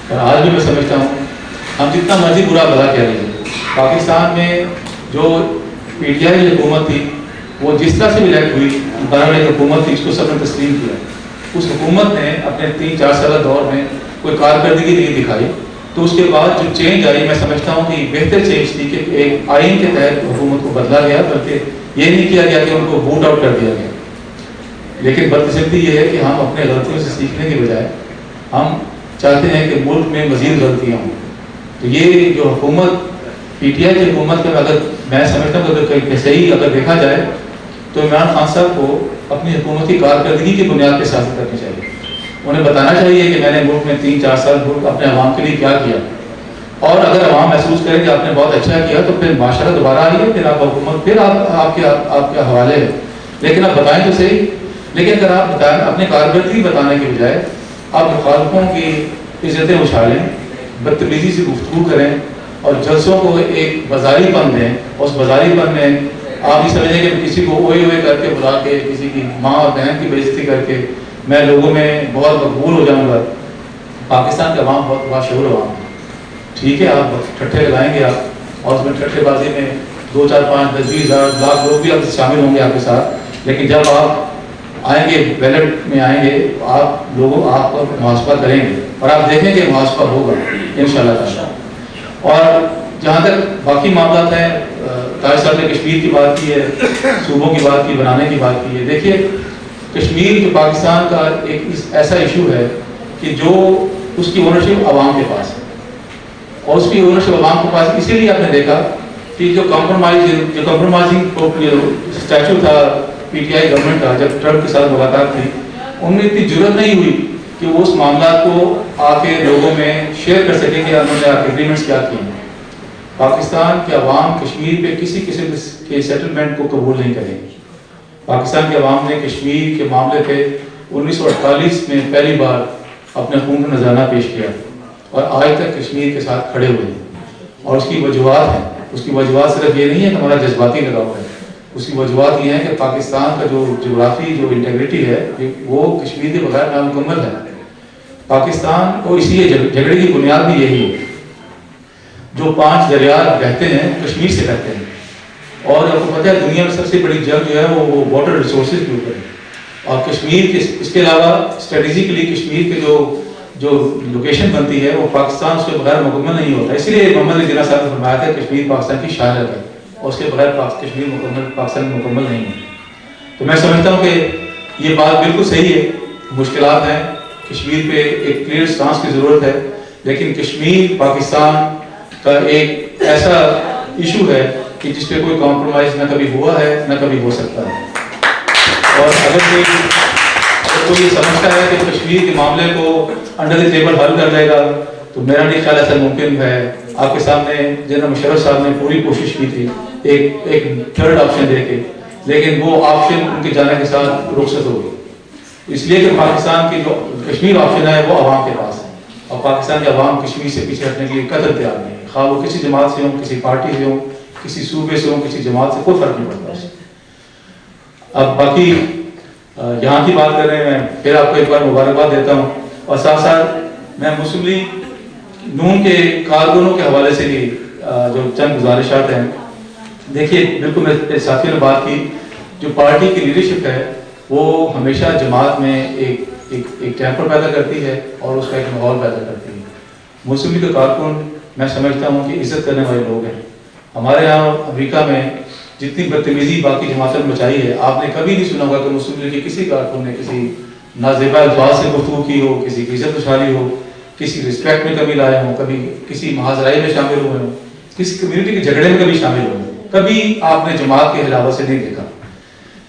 और आज भी मैं समझता हूँ हम जितना मर्जी बुरा भला कह लीजिए, पाकिस्तान में जो PTI की हुकूमत थी वो जिस तरह से भी इलेक्ट हुई, बहरहाल एक हुकूमत थी, इसको सबने तस्लीम किया। उस हुकूमत ने अपने 3-4 साल दौर में कोई कारकर्दगी नहीं दिखाई, तो उसके बाद जो चेंज आई, मैं समझता हूँ कि बेहतर चेंज थी कि एक आइन के तहत हुकूमत को बदला गया, बल्कि ये नहीं किया गया कि उनको बूट आउट कर दिया गया। लेकिन बदकिस्मती ये है कि हम अपने गलतियों से सीखने के बजाय हम चाहते हैं कि मुल्क में मज़ीद गलतियाँ हों। तो ये जो हुकूमत PTI की हुकूमत का अगर मैं समझता हूँ कि कहीं सही अगर देखा जाए तो इमरान खान साहब को अपनी हुकूमती कारकर्दगी की बुनियाद पर सियासत करनी चाहिए। उन्हें बताना चाहिए कि मैंने मुल्क में 3-4 साल मुल्क अपने आवाम के लिए क्या किया, और अगर आवाम महसूस करें कि आपने बहुत अच्छा किया तो फिर माशरा दोबारा आइए, फिर आप हुकूमत फिर आपके हवाले है, लेकिन आप बताएं तो सही। लेकिन अगर आप बताएं अपनी कारकर्दगी बताने के बजाय आप मुखालफों की इज्जतें उछालें, बदतमीजी से गुफ्तगू करें और जलसों को एक बाजारीपन दें, उस बाजारीपन में आप ये समझें कि किसी को ओए ओए करके बुला के, किसी की माँ और बहन की बेइज्जती करके मैं लोगों में बहुत मकबूल हो जाऊँगा। पाकिस्तान का अवाम बहुत बाशऊर अवाम है, ठीक है, आप ठट्ठे लगाएंगे आप, और उसमें ठट्ठेबाजी में 2, 4, 5, 10, 20 हज़ार लाख लोग भी आप शामिल होंगे आपके साथ, लेकिन जब आप आएंगे बैलेट में आएंगे आप लोगों आपका मुहासबा करेंगे और आप देखेंगे मुहासबा होगा इंशाल्लाह ताला। और जहाँ तक बाकी मामला हैं, ताज साहब ने कश्मीर की बात की है, सूबों की बात की, बनाने की बात की है। देखिए कश्मीर जो पाकिस्तान का एक ऐसा इशू है कि जो उसकी ओनरशिप आवाम के पास है, और उसकी ओनरशिप आवाम के पास इसीलिए आपने देखा कि जो कंप्रोमाइजिंग स्टैचू था पीटीआई गवर्नमेंट का, जब ट्रंप के साथ मुलाकात थी, उनमें इतनी जरूरत नहीं हुई कि वो उस मामला को आके लोगों में शेयर कर सके कि उन्होंने एग्रीमेंट्स क्या किए हैं। पाकिस्तान के अवाम कश्मीर पे किसी किस्म के सेटलमेंट को कबूल नहीं करेंगे। पाकिस्तान के अवाम ने कश्मीर के मामले पे 1948 में पहली बार अपने खून का नजराना पेश किया और आज तक कश्मीर के साथ खड़े हुए हैं, और उसकी वजूहत हैं। उसकी वजूहत सिर्फ ये नहीं है कि हमारा जज्बाती लगाव है, उसकी वजूहत ये है कि पाकिस्तान का जो जोग्राफी जो इंटेग्रिटी है वो कश्मीर के बगैर नामुकम्मल है। पाकिस्तान को इसलिए झगड़े की बुनियाद भी यही है, जो 5 दरिया बहते हैं कश्मीर से बहते हैं, और आपको पता है दुनिया में सबसे बड़ी जंग जो है वो वाटर रिसोर्सेज के ऊपर है, और कश्मीर के इसके अलावा स्ट्रेटेजिकली कश्मीर के जो लोकेशन बनती है वो पाकिस्तान उसके बगैर मुकम्मल नहीं होता। इसीलिए मोहम्मद अली जिन्ना साहब ने फरमाया था कश्मीर पाकिस्तान की शान है और उसके बगैर कश्मीर पाकिस्तान मुकम्मल नहीं है। तो मैं समझता हूँ कि ये बात बिल्कुल सही है, मुश्किलात हैं, कश्मीर पे एक क्लियर स्टांस की ज़रूरत है, लेकिन कश्मीर पाकिस्तान का एक ऐसा इशू है कि जिस पे कोई कॉम्प्रोमाइज़ ना कभी हुआ है ना कभी हो सकता है। और अगर कोई ये समझता है कि कश्मीर के मामले को अंडर द टेबल हल कर लेगा तो मेरा नहीं ख्याल ऐसा मुमकिन है। आपके सामने जनरल मुशर्रफ साहब ने पूरी कोशिश की थी एक थर्ड ऑप्शन दे के, लेकिन वो ऑप्शन उनके जाने के साथ रुखसत हो गई, इसलिए कि पाकिस्तान की जो कश्मीर ऑप्शन है वो अवाम के पास है, और पाकिस्तान के अवाम कश्मीर से पीछे हटने के लिए कतई तैयार नहीं है, खा वो किसी जमात से हो, किसी पार्टी से हो, किसी सूबे से हो, किसी जमात से, कोई फर्क नहीं पड़ता उससे। अब बाकी यहाँ की बात कर रहे हैं, फिर आपको एक बार मुबारकबाद देता हूँ, और साथ साथ मैं मुस्लिम लीग नून के कारकुनों के हवाले से भी जो चंद गुजारिशात हैं। देखिए बिल्कुल मेरे साथियों ने बात की, जो पार्टी की लीडरशिप है वो हमेशा जमात में एक टेम्पर पैदा करती है और उसका एक माहौल पैदा करती है। मुस्लिम लीग के कारकुन मैं समझता हूँ कि इज्जत करने वाले लोग हैं। हमारे यहाँ अमेरिका में जितनी बदतमीजी बाकी जमातों ने मचाई है, आपने कभी नहीं सुना होगा कि मुस्लिम लीग के किसी कारकुन ने किसी नाजेबा अल्फाज से गुफ्तगू की हो, किसी की इज्जत उछाली हो, किसी रिस्पेक्ट में कभी लाए हों, कभी किसी महाजराई में शामिल हुए हों, किसी कम्युनिटी के झगड़े में कभी शामिल हुए, कभी आपने जमात के अलावा से नहीं देखा।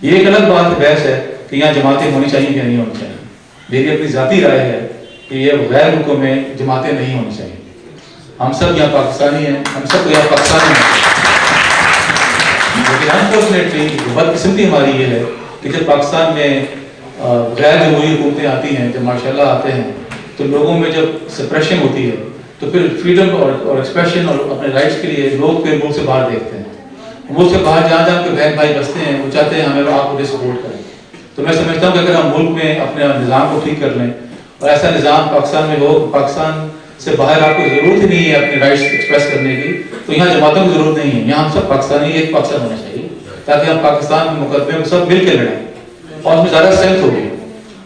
ये एक अलग बात बहस है कि यहाँ जमातें होनी चाहिए या नहीं होनी चाहिए। मेरी अपनी जाती राय है कि ये गैर मुल्कों में जमातें नहीं होनी चाहिए। हम सब यहाँ पाकिस्तानी हैं, हम सब यहाँ पाकिस्तानी हैं, लेकिन अनफॉर्चुनेटली बदकिस्मती हमारी ये है कि जब पाकिस्तान में गैर जमहूरी हुकूमतें आती हैं, जब माशाल्लाह आते हैं, तो लोगों में जब सप्रेशन होती है तो फिर फ्रीडम और एक्सप्रेशन और अपने राइट्स के लिए लोग फिर मुल्क से बाहर देखते हैं। मुल्क से बाहर जहाँ जहाँ के बहन भाई बसते हैं वो चाहते हैं हमें आप उन्हें सपोर्ट करें। तो मैं समझता हूँ कि अगर हम मुल्क में अपने निज़ाम को ठीक कर लें और ऐसा निज़ाम पाकिस्तान में हो, पाकिस्तान से बाहर आपको ज़रूरत ही नहीं है अपने राइट्स एक्सप्रेस करने की, तो यहाँ जमातों की ज़रूरत नहीं है। यहाँ हम सब पाकिस्तानी एक पाकिस्तान होना चाहिए ताकि हम पाकिस्तान के मुकदमे में सब मिल के लड़ें और उसमें ज़्यादा स्ट्रेंथ होगी।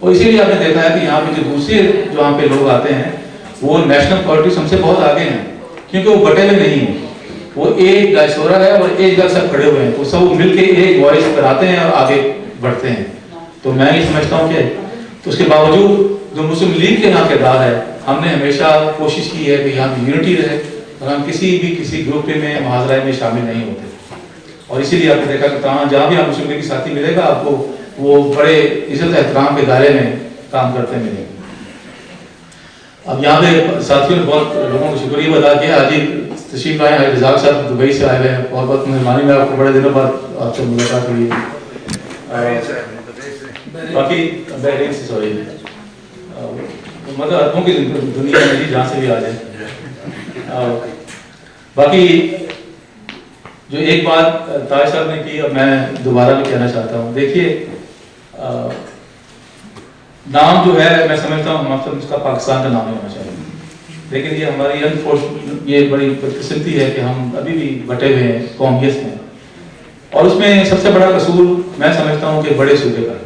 और इसीलिए आपने देखा है कि यहाँ पे जो दूसरे जो यहाँ पे लोग आते हैं वो नेशनल पॉलिटिक्स हमसे बहुत आगे हैं, क्योंकि वो बटे हुए नहीं हैं, वो एक डायस्पोरा है और एक जगह सब खड़े हुए हैं, तो सब मिल के एक वॉइस कराते हैं और आगे बढ़ते हैं। तो मैं ये समझता हूँ कि तो उसके बावजूद जो मुस्लिम लीग के यहाँ किरदार है, हमने हमेशा कोशिश की है कि यहाँ यूनिटी रहे और हम किसी ग्रुप में महाजरा में शामिल नहीं होते। اور اسی لیے آپ نے دیکھا کہ جہاں بھی آپ مسلم لیگ کے ساتھی ملے گا آپ کو وہ بڑے عزت احترام کے دائرے میں کام کرتے ملیں گے. اب یہاں پہ ساتھیوں نے بہت لوگوں کو شکریہ ادا کیا. حاجی تشریف لائے ہیں, رزاق صاحب دبئی سے آئے ہوئے ہیں, بہت بہت مہربانی. میں آپ کو بڑے دنوں بعد آپ سے ملاقات ہوئی. باقی بحرین سے سوری مطلب عربوں کی دنیا میں جہاں سے بھی آ جائے. باقی جو ایک بات طاہر صاحب نے کی, اب میں دوبارہ بھی کہنا چاہتا ہوں. دیکھیے نام جو ہے میں سمجھتا ہوں مقصد اس کا پاکستان کا نام ہی ہونا چاہیے, لیکن یہ ہماری یہ بڑی بدقسمتی ہے کہ ہم ابھی بھی بٹے ہوئے ہیں قومیت میں. اور اس میں سب سے بڑا قصور میں سمجھتا ہوں کہ بڑے صوبے کا.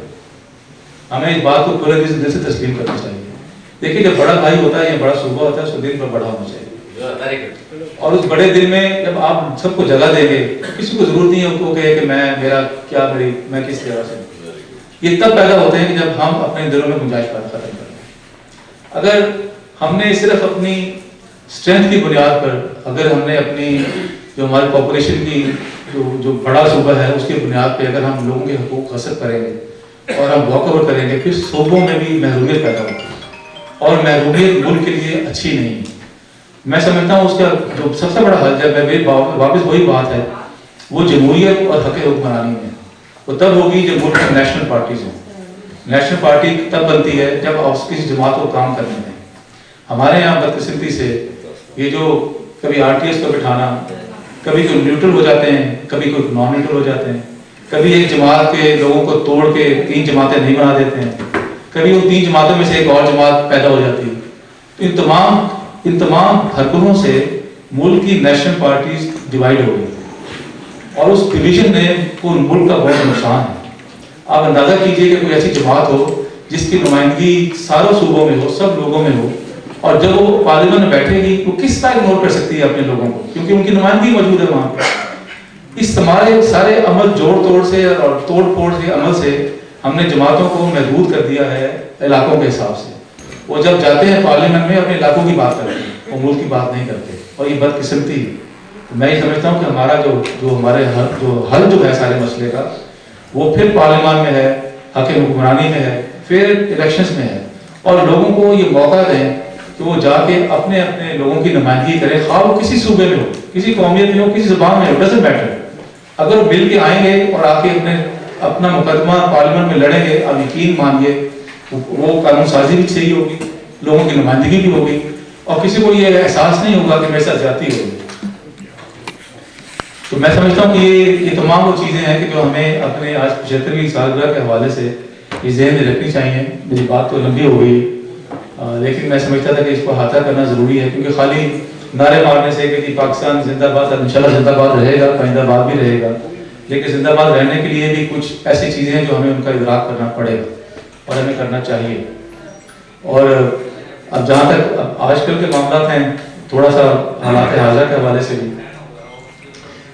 ہمیں اس بات کو پورے دل سے تسلیم کرنا چاہیے. دیکھیے جب بڑا بھائی ہوتا ہے یا بڑا صوبہ ہوتا ہے اس کو دل پر بڑا ہونا چاہیے, اور اس بڑے دل میں جب آپ سب کو جگہ دیں گے کسی کو ضرورت نہیں ہے وہ کہے کہ میں کس طرح سے. یہ تب پیدا ہوتے ہیں کہ جب ہم اپنے دلوں میں گنجائش پیدا ختم کرتے ہیں. اگر ہم نے صرف اپنی اسٹرینتھ کی بنیاد پر, اگر ہم نے اپنی جو ہماری پاپولیشن کی جو بڑا صوبہ ہے اس کی بنیاد پہ اگر ہم لوگوں کے حقوق غصب کریں گے اور ہم واک اوور کریں گے, پھر صوبوں میں بھی محرومیت پیدا ہوگی, اور محرومیت ملک کے لیے اچھی نہیں. میں سمجھتا ہوں اس کا جو سب سے بڑا حل ہے, میری واپس وہی بات ہے, وہ جمہوریت اور حق حکمرانی ہے. وہ تب ہوگی جب ملک میں نیشنل پارٹیز ہوں. نیشنل پارٹی تب بنتی ہے جب آپ کسی جماعت کو کام کرنے دیں. ہمارے یہاں بدقسمتی سے یہ جو کبھی آر ٹی ایس کو بٹھانا, کبھی کوئی نیوٹرل ہو جاتے ہیں, کبھی کوئی نان نیوٹرل ہو جاتے ہیں, کبھی ایک جماعت کے لوگوں کو توڑ کے 3 جماعتیں نہیں بنا دیتے ہیں, کبھی وہ 3 جماعتوں میں سے ایک اور جماعت پیدا ہو جاتی ہے. تو ان تمام حرکتوں سے ملک کی نیشنل پارٹیز ڈیوائیڈ ہو گئی, اور اس ڈویژن نے ملک کا بہت نقصان ہے. آپ اندازہ کیجئے کہ کوئی ایسی جماعت ہو جس کی نمائندگی ساروں صوبوں میں ہو, سب لوگوں میں ہو, اور جب وہ پارلیمنٹ میں بیٹھے گی وہ کس طرح اگنور کر سکتی ہے اپنے لوگوں کو, کیونکہ ان کی نمائندگی موجود ہے وہاں پہ. اس ہمارے سارے عمل جوڑ توڑ سے اور توڑ پھوڑ کے عمل سے ہم نے جماعتوں کو محدود کر دیا ہے علاقوں کے حساب سے. وہ جب جاتے ہیں پارلیمنٹ میں اپنے علاقوں کی بات کرتے ہیں, وہ ملک کی بات نہیں کرتے, اور یہ بدقسمتی ہے. میں یہ سمجھتا ہوں کہ ہمارا جو ہمارے حل جو ہے سارے مسئلے کا, وہ پھر پارلیمان میں ہے, حق حکمرانی میں ہے, پھر الیکشنز میں ہے, اور لوگوں کو یہ موقع دیں کہ وہ جا کے اپنے اپنے لوگوں کی نمائندگی کریں, خواہ وہ کسی صوبے میں ہو, کسی قومیت میں ہو, کسی زبان میں ہو, ڈزنٹ میٹر. اگر وہ مل کے آئیں گے اور آ کے اپنا مقدمہ پارلیمنٹ میں لڑیں گے, آپ یقین مانیے وہ قانون سازی بھی صحیح ہوگی, لوگوں کی نمائندگی بھی ہوگی, اور کسی کو یہ احساس نہیں ہوگا کہ میرے ساتھ زیادتی ہوگی. تو میں سمجھتا ہوں کہ یہ تمام وہ چیزیں ہیں کہ جو ہمیں اپنے آج 75ویں سالگرہ کے حوالے سے یہ ذہن میں رکھنی چاہیے. میری بات تو لمبی ہو گئی, لیکن میں سمجھتا تھا کہ اس کو احاطہ کرنا ضروری ہے, کیونکہ خالی نعرے مارنے سے کہ پاکستان زندہ باد, انشاءاللہ زندہ باد رہے گا, پائندہ باد بھی رہے گا, لیکن زندہ باد رہنے کے لیے بھی کچھ ایسی چیزیں ہیں جو ہمیں ان کا ادراک کرنا پڑے گا اور ہمیں کرنا چاہیے. اور اب جہاں تک آج کل کے معاملات ہیں, تھوڑا سا حالات حاضر کے حوالے سے بھی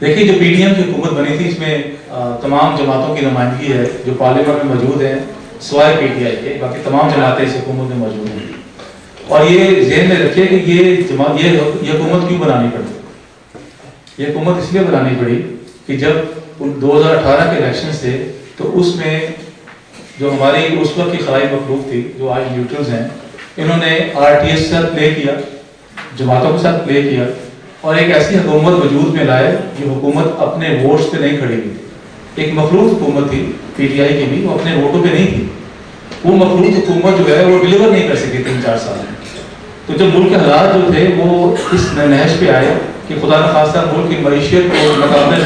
دیکھیے, جو پی ڈی ایم کی حکومت بنی تھی اس میں تمام جماعتوں کی نمائندگی ہے جو پارلیمنٹ میں موجود ہیں, سوائے پی ٹی آئی کے, باقی تمام جماعتیں اس حکومت میں موجود ہیں. اور یہ ذہن میں رکھیے کہ یہ حکومت کیوں بنانی پڑی. یہ حکومت اس لیے بنانی پڑی کہ جب 2018 کے الیکشنز تھے تو اس میں جو ہماری اس وقت کی خلائی مخلوق تھی, جو آج نیوٹرلز ہیں, انہوں نے آر ٹی ایس کے ساتھ پلے کیا, جماعتوں کے ساتھ پلے کیا, اور ایک ایسی حکومت وجود میں لائے جو حکومت اپنے ووٹس پہ نہیں کھڑی ہوئی. ایک مخلوط حکومت تھی پی ٹی آئی کی بھی, وہ اپنے ووٹوں پہ نہیں تھی. وہ مخلوط حکومت جو ہے وہ ڈلیور نہیں کر سکی 3-4 سال میں. تو جب ملک کے حالات جو تھے وہ اس نہج پہ آئے کہ خدا نخواستہ ملک کی معیشت کو مقابلے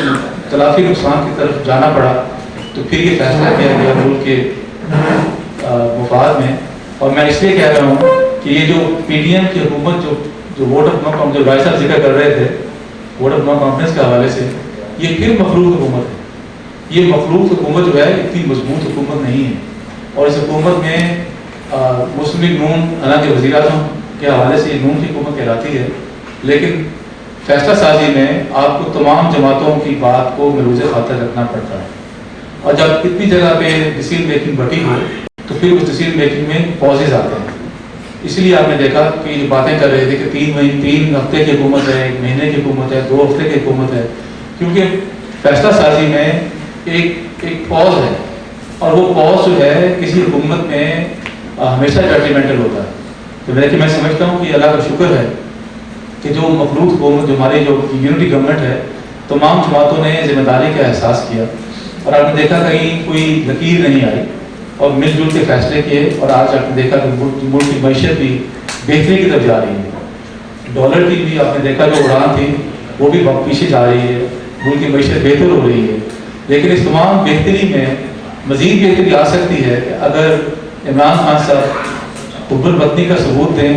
تلافی نقصان کی طرف جانا پڑا, تو پھر یہ فیصلہ کیا گیا ملک کے مفاد میں. اور میں اس لیے کہہ رہا ہوں کہ یہ جو پی ڈی ایم کی حکومت جو ووٹ آف نو کانفیڈنس, جو بھائی صاحب ذکر کر رہے تھے ووٹ آف نو کانفیڈنس کے حوالے سے, یہ پھر مخلوط حکومت ہے. یہ مخلوط حکومت جو ہے اتنی مضبوط حکومت نہیں ہے, اور اس حکومت میں مسلم لیگ نون, حالانکہ وزیر اعظم کے حوالے سے یہ نون کی حکومت کہلاتی ہے, لیکن فیصلہ سازی میں آپ کو تمام جماعتوں کی بات کو ملوز خاطر رکھنا پڑتا ہے. اور جب اتنی جگہ پہ ڈیسیژن میکنگ بٹی ہو تو پھر اس ڈیسیژن میکنگ میں پازز آتے ہیں. اس لیے آپ نے دیکھا کہ یہ باتیں کر رہے تھے کہ 3 ہفتے کی حکومت ہے, 1 مہینے کی حکومت ہے, 2 ہفتے کی حکومت ہے, کیونکہ फैसला साजी में एक पॉज है, और वो पॉज जो है किसी हुकूमत में हमेशा जजमेंटल होता है। तो मैं समझता हूँ कि अल्लाह का शुक्र है कि जो मखलूक हुकूमत, जो हमारी जो यूनिटी गवर्नमेंट है, तमाम जमातों ने जिम्मेदारी का एहसास किया, और आपने देखा कहीं कोई लकीर नहीं आई और मिलजुल के फैसले किए, और आज आपने देखा कि मुल्क की मैशियत भी बेहतरी की तरफ जा रही है। डॉलर की भी आपने देखा जो उड़ान थी वो भी पीछे जा रही है, मुल्क की मैशियत बेहतर हो रही है। लेकिन इस तमाम बेहतरी में मज़ीद बेहतरी आ सकती है कि अगर इमरान खान साहब हुब्बुल वतनी का सबूत दें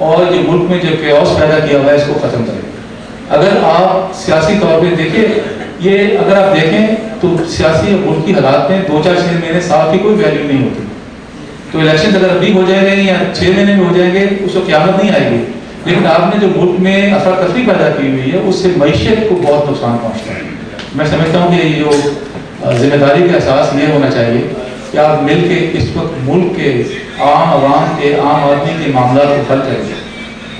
और जो मुल्क में जो केओस पैदा किया हुआ है इसको ख़त्म करें। अगर आप सियासी तौर पे देखें, ये अगर आप देखें तो सियासी और मुल्क की हालात में 2-4-6 महीने साल की कोई वैल्यू नहीं होती। तो इलेक्शन अगर अभी हो जाएंगे या 6 महीने में हो जाएंगे उसको क़यामत नहीं आएगी, लेकिन आपने जो मुल्क में अफरा तफरी पैदा की हुई है उससे मैशियत को बहुत नुकसान पहुँचता है। मैं समझता हूँ कि ये जो जिम्मेदारी का एहसास ये होना चाहिए कि आप मिल के इस वक्त मुल्क के आम आवाम के, आम आदमी के मामला को हल करें।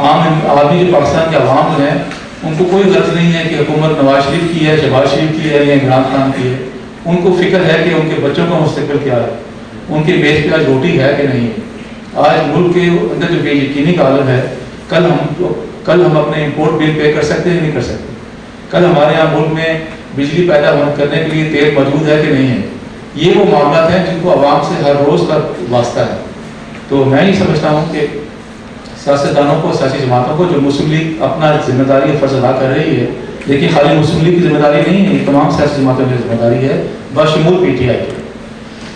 आम आदमी जो पाकिस्तान के आवाम जो हैं उनको कोई गर्ज नहीं है कि हुकूमत नवाज शरीफ की है, शहबाज शरीफ की है या इमरान खान की है। उनको फिक्र है कि उनके बच्चों का मुस्तकबिल क्या है, उनके मेज पे आज रोटी है कि नहीं है। आज मुल्क के अंदर जो बेयकीनी का आलम है, कल हम अपने इम्पोर्ट बिल पे कर सकते हैं नहीं कर सकते। कल हमारे यहाँ मुल्क में बिजली पैदा करने के लिए तेल मौजूद है कि नहीं है। ये वो मामला हैं जिनको आवाम से हर रोज़ का वास्ता है। तो मैं ये समझता हूँ कि सियासतदानों को, सियासी जमातों को, जो मुस्लिम लीग अपना जिम्मेदारी फ़र्ज अदा कर रही है, लेकिन खाली मुस्लिम लीग की जिम्मेदारी नहीं है, तमाम सियासी जमातों की जिम्मेदारी है, बशमूल PTI की।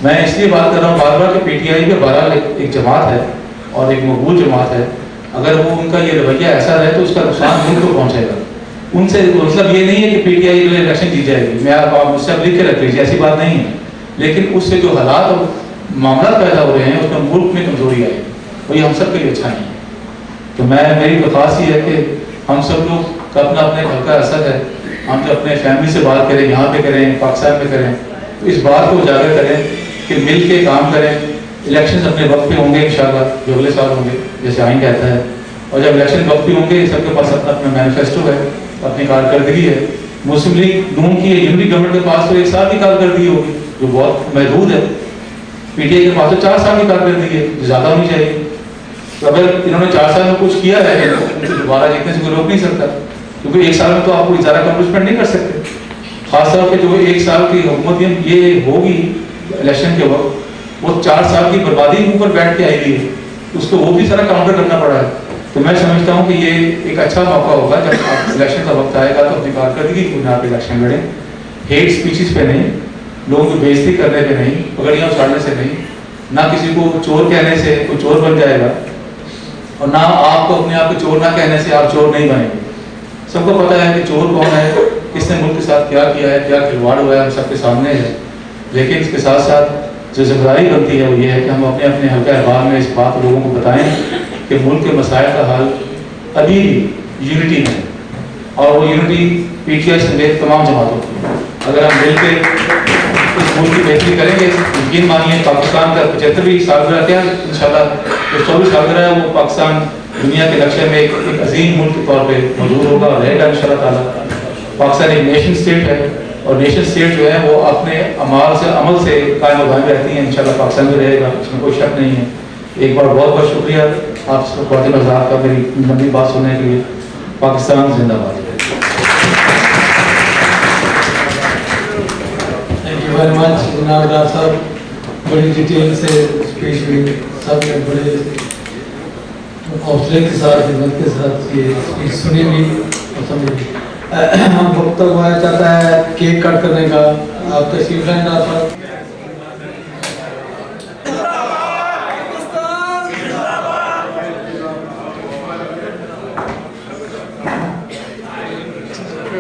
मैं इसलिए बात कर रहा हूँ बार बार कि PTI में बहरहाल एक जमात है और एक मकबूल जमात है। अगर वो उनका ये रवैया ऐसा रहे तो उसका नुकसान मुल्क को पहुँचेगा। उनसे मतलब ये नहीं है कि PTI जो इलेक्शन जीत जाएगी, मैं आप मुझसे अब लिख के रख लीजिए, ऐसी बात नहीं है। लेकिन उससे जो हालात और मामला पैदा हो रहे हैं उसमें मुल्क में कमजोरी आएगी, और ये हम सब के लिए अच्छा नहीं है। तो मेरी दरख्वास्त ये है कि हम सब लोग का अपना अपने घर का असर है, हम जो अपने फैमिली से बात करें, यहाँ पे करें, पाकिस्तान में करें, तो इस बात को उजागर करें कि मिल के काम करें। इलेक्शन अपने वक्त पे होंगे इंशाल्लाह, जो अगले साल होंगे जैसे आइन कहता है, और जब इलेक्शन वक्त पे होंगे सबके पास अपना अपना मैनिफेस्टो है, अपनी कारकर्दगी है। मुस्लिम लीग नून की यूनिटी गवर्नमेंट के पास तो 1 साल की कारकर्दगी होगी जो बहुत महदूद है। PTI के पास तो 4 साल की कारकर्दगी है जो ज़्यादा होनी चाहिए। तो अगर इन्होंने 4 साल में कुछ किया है तो दोबारा जीतने से कोई रोक नहीं सकता, क्योंकि 1 साल में तो आप कोई ज़्यादा अकम्पलिशमेंट नहीं कर सकते। खासतौर पर जो 1 साल की हुकूमत ये होगी इलेक्शन के वक्त, वो 4 साल की बर्बादी ऊपर बैठ के आएगी, उसको वो भी सारा काउंटर करना पड़ा है। तो मैं समझता हूँ कि ये एक अच्छा मौका होगा जब इलेक्शन का वक्त आएगा तो अपनी कारकर्दगी की बुनियाद पर इलेक्शन लड़ें, हेट स्पीचेस पे नहीं, लोगों की बेइज्जती करने पे नहीं, पगड़ियाँ उछालने से नहीं, ना किसी को चोर कहने से कोई चोर बन जाएगा, और ना आपको अपने आप को चोर ना कहने से आप चोर नहीं बनेंगे। सबको पता है कि चोर कौन है, किसने मुल्क के साथ क्या किया है, क्या खिलवाड़ हुआ है, हम सबके सामने है। लेकिन इसके साथ साथ जो जिम्मेदारी बनती है वो ये है कि हम अपने अपने हल्का अहबार में इस बात लोगों को बताएं कि मुल्क के मसाइल का हल अभी भी यूनिटी में है, और वो यूनिटी PTI से लेकर तमाम जमातों की। अगर हम मिल के इस मुल्क की बेहतरी करेंगे, यकीन मानिए पाकिस्तान का 75वीं सालगिरह क्या इंशाल्लाह जो 24 सालगिरह है वो पाकिस्तान दुनिया के नक्शे में एक अजीम मुल्क के तौर पे मौजूद होगा और रहेगा इंशाल्लाह ताला। पाकिस्तान एक नेशन स्टेट है, और नेशन स्टेट जो है वो अपने अमल से कायम दायम रहती है, इंशाल्लाह पाकिस्तान में रहेगा, इसमें कोई शक नहीं है। एक बार बहुत बहुत शुक्रिया आप ख़वातीन हज़रात का मेरी लंबी बात सुनने के लिए। पाकिस्तान जिंदाबाद। थैंक यू वेरी मच जनाब डार साहब, बड़ी डिटेल से स्पीच हुई, सब ने बड़े हौसले के साथ, हिम्मत के साथ ये स्पीच सुनी भी और समझी। हम वक्त तक आया चाहता है केक कट करने का, आप तशरीफ लाएं डार साहब।